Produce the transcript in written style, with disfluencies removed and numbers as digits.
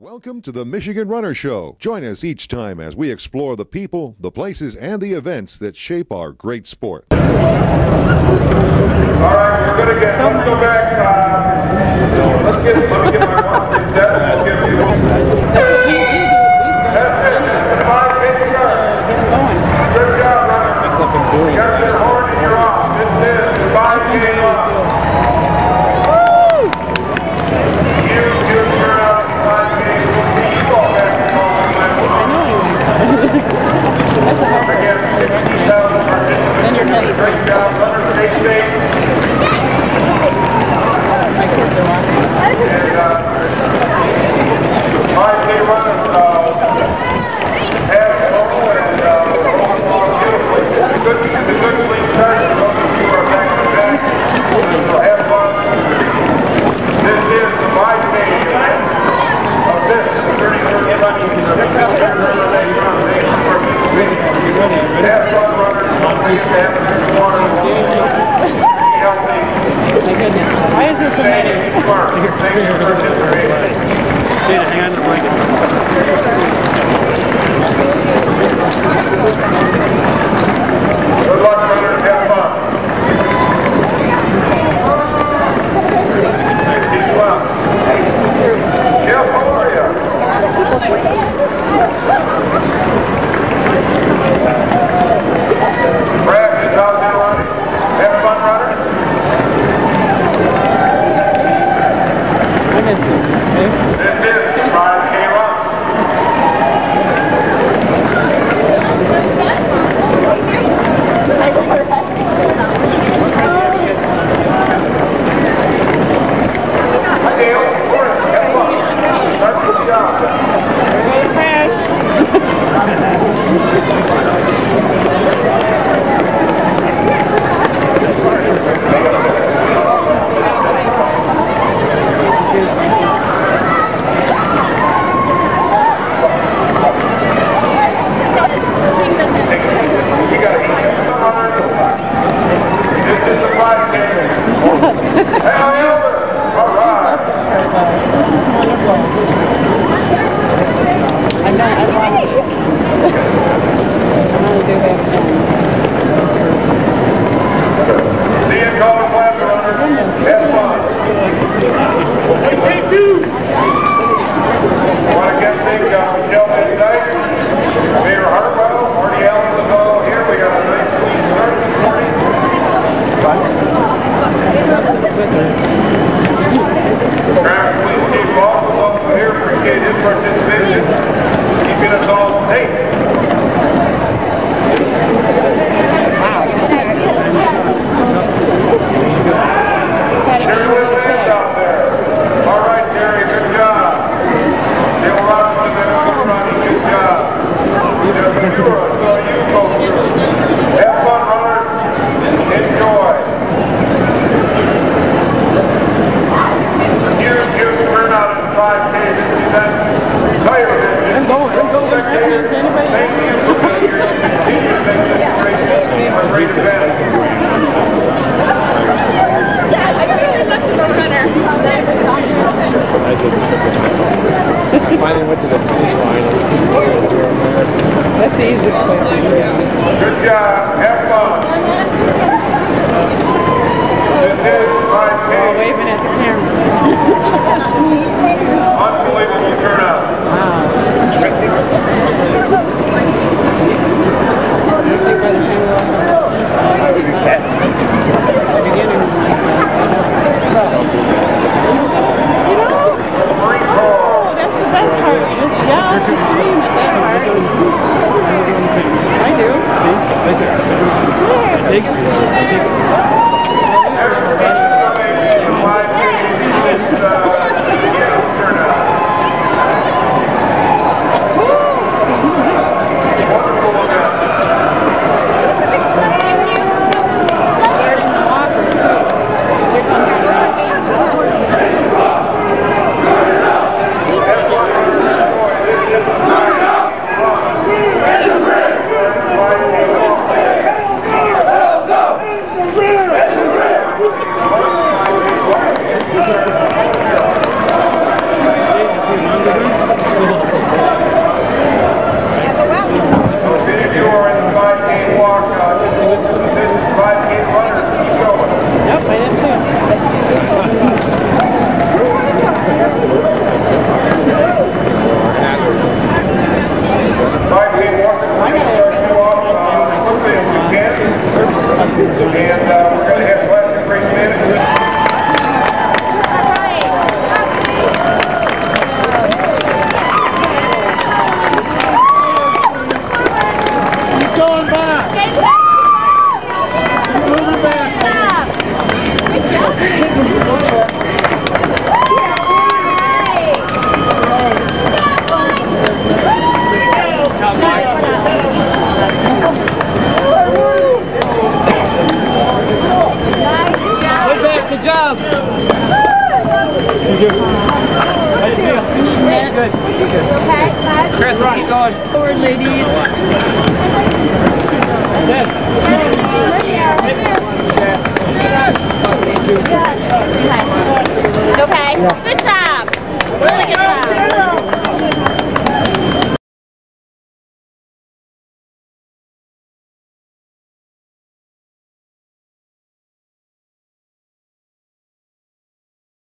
Welcome to the Michigan Runner Show. Join us each time as we explore the people, the places, and the events that shape our great sport. All right, we're good again. Let's go back. Let me get my watch. That's it. 5 minutes. Good job, runner. That's up and doing. You got this horn and you're off. This is 5K off. Then your head's great job, runner. Stay safe. My kids are watching. And 5K runners have local and beautifully. The good thing started. Those of you who are back to back, so have fun. This is the 5K event of this 33rd running. Have fun, runners. Don't forget to have a good water. Be healthy. My goodness. Why is there so many? Thanks for participating. Dude, hang on to the blanket. Good luck, runners. Have fun. Be well. Jeff, how are you? Brad, is out there running? Have fun, runner. I missed it. This is 5K run. Hi, Dale. Morning. Have fun. Start the job. Crash. This is the 5K. Hell yeah. All right. This is wonderful. I love it. I want to do that. See you, Colin Plaza runner. Have fun. Take two. Want to get big Michelle Van Dyke, Mayor Hartwell, Marty Allen is all here. We got a nice clean start this morning. Grab Police Chief Boswell also here. Appreciate his participation. Keeping us all safe. Jerry Lance out there. All right, Jerry, good job. Dale Robinson, good job. Just sure, so you folks. Have fun, runners. Enjoy. Huge turnout in 5K this event. Tired of it. I'm going. Spectators, thank you for being here. Continue to make this a great event. I finally went to the finish line. That's the easiest place to do it. Good job. Have fun. This is 5K. All waving at the camera. Unbelievable turnout. Wow. Let's see by the time we walk the beginning was like Marine Corps. oh, that's the best part. Just yell and scream at that part. I do. Take it. Go! Chris, let's keep going. Forward, ladies. Okay. Good job. Really good job.